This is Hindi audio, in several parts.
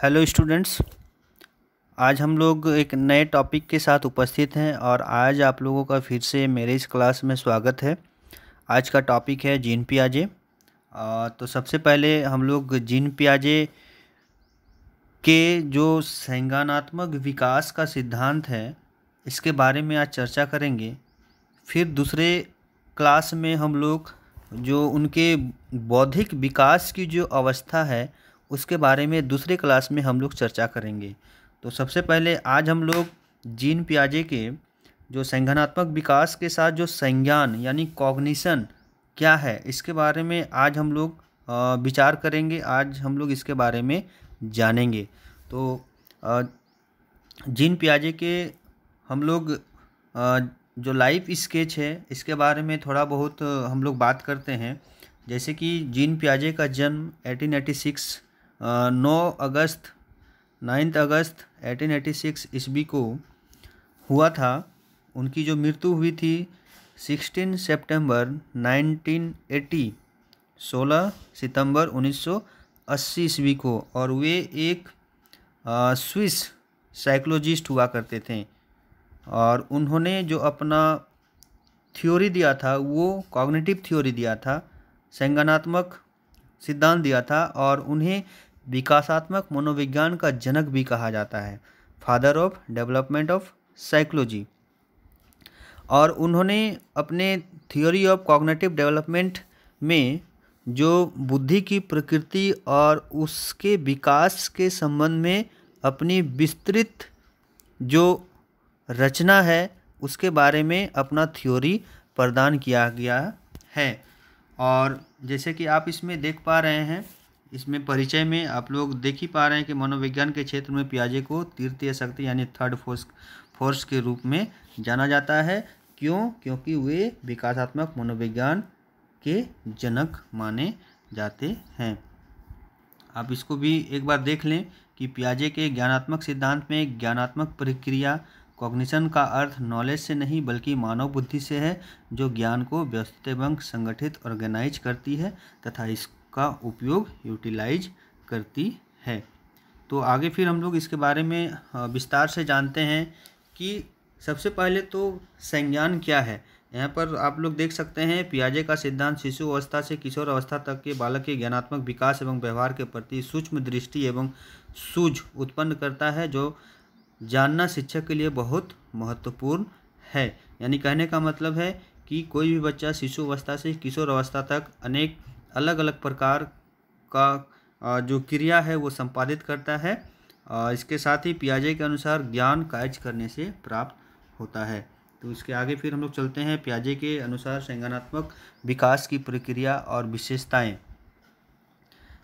Hello students. आज हम लोग एक नए टॉपिक के साथ उपस्थित हैं और आज आप लोगों का फिर से मेरे इस क्लास में स्वागत है। आज का टॉपिक है जीन पियाजे। तो सबसे पहले हम लोग जीन पियाजे के जो संज्ञानात्मक विकास का सिद्धांत है इसके बारे में आज चर्चा करेंगे। फिर दूसरे क्लास में हम लोग जो उनके बौद्धिक विकास की जो अवस्था है उसके बारे में दूसरे क्लास में हम लोग चर्चा करेंगे। तो सबसे पहले आज हम लोग जीन पियाजे के जो संज्ञानात्मक विकास के साथ जो संज्ञान यानी कॉग्निशन क्या है इसके बारे में आज हम लोग विचार करेंगे। आज हम लोग इसके बारे में जानेंगे। तो जीन पियाजे के हम लोग जो लाइफ स्केच है इसके बारे में थोड़ा बहुत हम लोग बात करते हैं। जैसे कि जीन पियाजे का जन्म 1886 9 अगस्त 1886 ईस्वी को हुआ था। उनकी जो मृत्यु हुई थी 16 सितंबर 1980 16 सितंबर 1980 ईस्वी को, और वे एक स्विस साइकोलॉजिस्ट हुआ करते थे। और उन्होंने जो अपना थ्योरी दिया था वो कॉग्निटिव थ्योरी दिया था, संज्ञानात्मक सिद्धांत दिया था, और उन्हें विकासात्मक मनोविज्ञान का जनक भी कहा जाता है, father of development of psychology. और उन्होंने अपने थ्योरी ऑफ कॉग्निटिव डेवलपमेंट में जो बुद्धि की प्रकृति और उसके विकास के संबंध में अपनी विस्तृत जो रचना है उसके बारे में अपना थ्योरी प्रदान किया गया है। और जैसे कि आप इसमें देख पा रहे हैं, इसमें परिचय में आप लोग देख ही पा रहे हैं कि मनोविज्ञान के क्षेत्र में पियाजे को तृतीय शक्ति यानी थर्ड फोर्स के रूप में जाना जाता है। क्योंकि वे विकासात्मक मनोविज्ञान के जनक माने जाते हैं। आप इसको भी एक बार देख लें कि पियाजे के ज्ञानात्मक सिद्धांत में ज्ञानात्मक प्रक्रिया कॉग्निशन का अर्थ नॉलेज से नहीं बल्कि मानव बुद्धि से है, जो ज्ञान को व्यवस्थित एवं संगठित ऑर्गेनाइज करती है तथा इसका उपयोग यूटिलाइज करती है। तो आगे फिर हम लोग इसके बारे में विस्तार से जानते हैं कि सबसे पहले तो संज्ञान क्या है। यहाँ पर आप लोग देख सकते हैं पियाजे का सिद्धांत शिशु अवस्था से किशोर अवस्था तक के बालक के ज्ञानात्मक विकास एवं व्यवहार के प्रति सूक्ष्म दृष्टि एवं सूझ उत्पन्न करता है, जो जानना शिक्षक के लिए बहुत महत्वपूर्ण है। यानी कहने का मतलब है कि कोई भी बच्चा शिशु अवस्था से किशोर अवस्था तक अनेक अलग अलग प्रकार का जो क्रिया है वो संपादित करता है। इसके साथ ही पियाजे के अनुसार ज्ञान कार्य करने से प्राप्त होता है। तो इसके आगे फिर हम लोग चलते हैं पियाजे के अनुसार संज्ञानात्मक विकास की प्रक्रिया और विशेषताएं।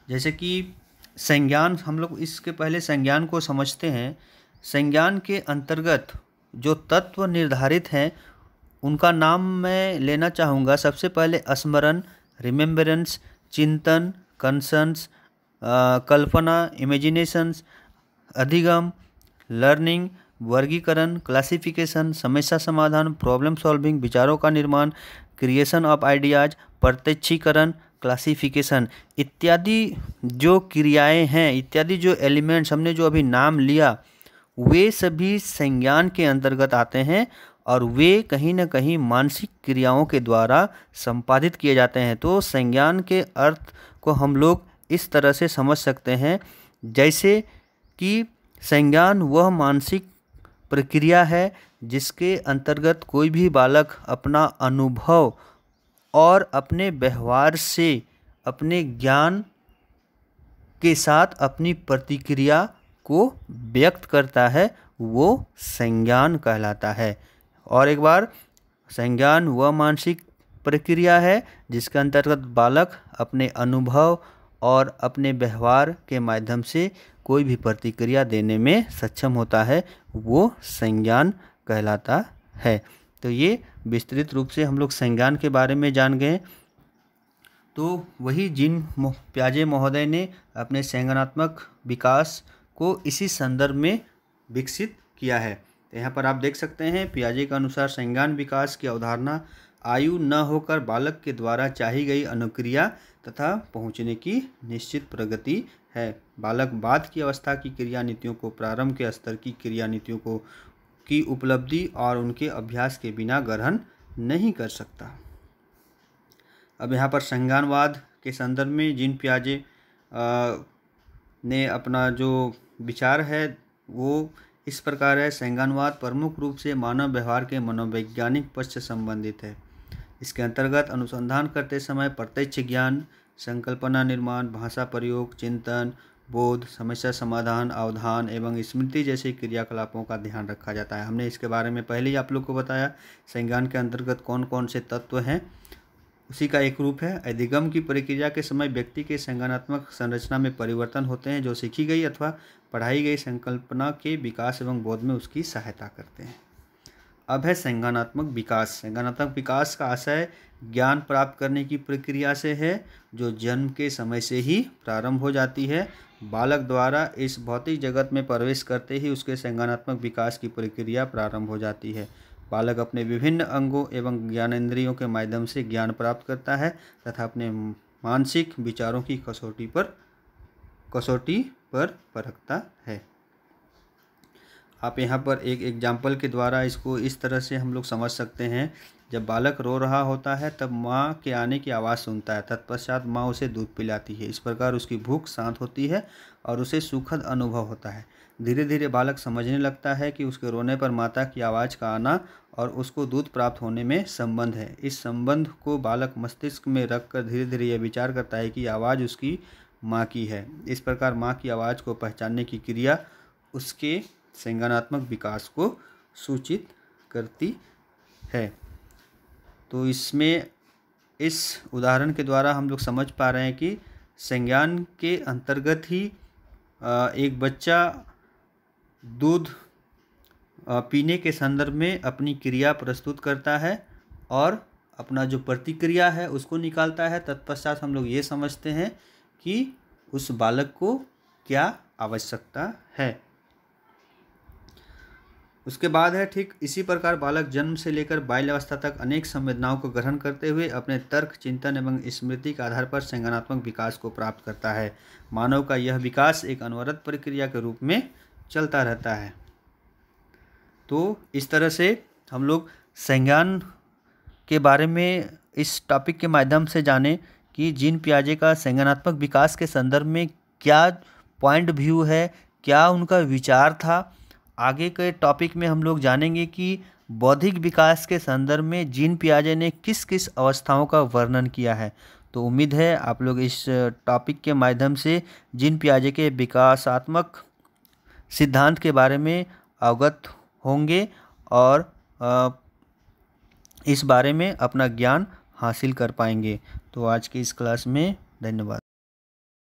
जैसे कि संज्ञान, हम लोग इसके पहले संज्ञान को समझते हैं। संज्ञान के अंतर्गत जो तत्व निर्धारित हैं उनका नाम मैं लेना चाहूँगा। सबसे पहले स्मरण, रिमेम्बरेंस, चिंतन, कंसर्न्स, कल्पना, इमेजिनेशंस, अधिगम, लर्निंग, वर्गीकरण, क्लासिफिकेशन, समस्या समाधान, प्रॉब्लम सॉल्विंग, विचारों का निर्माण, क्रिएशन ऑफ आइडियाज, प्रत्यक्षीकरण, क्लासिफिकेशन इत्यादि जो क्रियाएं हैं, इत्यादि जो एलिमेंट्स हमने जो अभी नाम लिया वे सभी संज्ञान के अंतर्गत आते हैं और वे कहीं न कहीं मानसिक क्रियाओं के द्वारा संपादित किए जाते हैं। तो संज्ञान के अर्थ को हम लोग इस तरह से समझ सकते हैं जैसे कि संज्ञान वह मानसिक प्रक्रिया है जिसके अंतर्गत कोई भी बालक अपना अनुभव और अपने व्यवहार से अपने ज्ञान के साथ अपनी प्रतिक्रिया को व्यक्त करता है, वो संज्ञान कहलाता है। और एक बार, संज्ञान वह मानसिक प्रक्रिया है जिसके अंतर्गत बालक अपने अनुभव और अपने व्यवहार के माध्यम से कोई भी प्रतिक्रिया देने में सक्षम होता है, वो संज्ञान कहलाता है। तो ये विस्तृत रूप से हम लोग संज्ञान के बारे में जान गए। तो वही जीन पियाजे महोदय ने अपने संज्ञानात्मक विकास को इसी संदर्भ में विकसित किया है। तो यहाँ पर आप देख सकते हैं पियाजे के अनुसार संज्ञान विकास की अवधारणा आयु न होकर बालक के द्वारा चाही गई अनुक्रिया तथा पहुँचने की निश्चित प्रगति है। बालक बाद की अवस्था की क्रिया नीतियों को प्रारंभ के स्तर की क्रिया नीतियों को की उपलब्धि और उनके अभ्यास के बिना ग्रहण नहीं कर सकता। अब यहाँ पर संज्ञानवाद के संदर्भ में जीन पियाजे ने अपना जो विचार है वो इस प्रकार है। संज्ञानवाद प्रमुख रूप से मानव व्यवहार के मनोवैज्ञानिक पक्ष से संबंधित है। इसके अंतर्गत अनुसंधान करते समय प्रत्यक्ष ज्ञान, संकल्पना निर्माण, भाषा प्रयोग, चिंतन, बोध, समस्या समाधान, अवधान एवं स्मृति जैसे क्रियाकलापों का ध्यान रखा जाता है। हमने इसके बारे में पहले ही आप लोग को बताया। संज्ञान के अंतर्गत कौन कौन से तत्व हैं, उसी का एक रूप है। अधिगम की प्रक्रिया के समय व्यक्ति के संज्ञानात्मक संरचना में परिवर्तन होते हैं जो सीखी गई अथवा पढ़ाई गई संकल्पना के विकास एवं बोध में उसकी सहायता करते हैं। अब है संज्ञानात्मक विकास। संज्ञानात्मक विकास का आशय ज्ञान प्राप्त करने की प्रक्रिया से है जो जन्म के समय से ही प्रारंभ हो जाती है। बालक द्वारा इस भौतिक जगत में प्रवेश करते ही उसके संज्ञानात्मक विकास की प्रक्रिया प्रारंभ हो जाती है। बालक अपने विभिन्न अंगों एवं ज्ञानेंद्रियों के माध्यम से ज्ञान प्राप्त करता है तथा अपने मानसिक विचारों की कसौटी पर परखता है। आप यहाँ पर एक एग्जाम्पल के द्वारा इसको इस तरह से हम लोग समझ सकते हैं। जब बालक रो रहा होता है तब माँ के आने की आवाज़ सुनता है, तत्पश्चात माँ उसे दूध पिलाती है। इस प्रकार उसकी भूख शांत होती है और उसे सुखद अनुभव होता है। धीरे धीरे बालक समझने लगता है कि उसके रोने पर माता की आवाज़ का आना और उसको दूध प्राप्त होने में संबंध है। इस संबंध को बालक मस्तिष्क में रखकर धीरे धीरे यह विचार करता है कि आवाज़ उसकी माँ की है। इस प्रकार माँ की आवाज़ को पहचानने की क्रिया उसके संज्ञानात्मक विकास को सूचित करती है। तो इसमें इस उदाहरण के द्वारा हम लोग समझ पा रहे हैं कि संज्ञान के अंतर्गत ही एक बच्चा दूध पीने के संदर्भ में अपनी क्रिया प्रस्तुत करता है और अपना जो प्रतिक्रिया है उसको निकालता है। तत्पश्चात हम लोग ये समझते हैं कि उस बालक को क्या आवश्यकता है। उसके बाद है ठीक इसी प्रकार बालक जन्म से लेकर बाल्यावस्था तक अनेक संवेदनाओं को ग्रहण करते हुए अपने तर्क, चिंतन एवं स्मृति के आधार पर संज्ञानात्मक विकास को प्राप्त करता है। मानव का यह विकास एक अनवरत प्रक्रिया के रूप में चलता रहता है। तो इस तरह से हम लोग संज्ञान के बारे में इस टॉपिक के माध्यम से जाने कि जीन पियाजे का संज्ञानात्मक विकास के संदर्भ में क्या पॉइंट व्यू है, क्या उनका विचार था। आगे के टॉपिक में हम लोग जानेंगे कि बौद्धिक विकास के संदर्भ में जीन पियाजे ने किस किस अवस्थाओं का वर्णन किया है। तो उम्मीद है आप लोग इस टॉपिक के माध्यम से जीन पियाजे के विकासात्मक सिद्धांत के बारे में अवगत होंगे और इस बारे में अपना ज्ञान हासिल कर पाएंगे। तो आज की इस क्लास में धन्यवाद।